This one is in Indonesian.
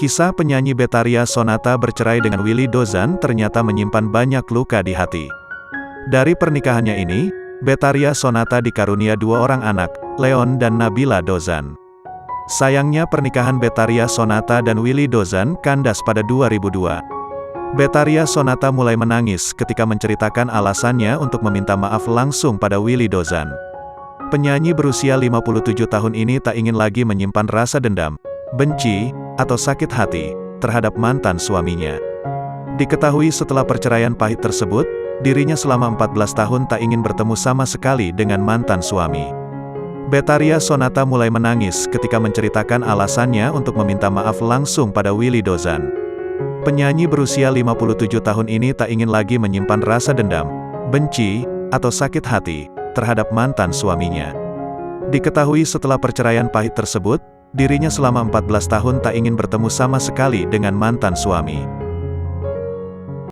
Kisah penyanyi Betharia Sonata bercerai dengan Willy Dozan ternyata menyimpan banyak luka di hati. Dari pernikahannya ini, Betharia Sonata dikarunia 2 orang anak, Leon dan Nabila Dozan. Sayangnya pernikahan Betharia Sonata dan Willy Dozan kandas pada 2002. Betharia Sonata mulai menangis ketika menceritakan alasannya untuk meminta maaf langsung pada Willy Dozan. Penyanyi berusia 57 tahun ini tak ingin lagi menyimpan rasa dendam, benci, atau sakit hati terhadap mantan suaminya. Diketahui setelah perceraian pahit tersebut, dirinya selama 14 tahun tak ingin bertemu sama sekali dengan mantan suami. Betharia Sonata mulai menangis ketika menceritakan alasannya untuk meminta maaf langsung pada Willy Dozan. Penyanyi berusia 57 tahun ini tak ingin lagi menyimpan rasa dendam, benci, atau sakit hati terhadap mantan suaminya. Diketahui setelah perceraian pahit tersebut, dirinya selama 14 tahun tak ingin bertemu sama sekali dengan mantan suami.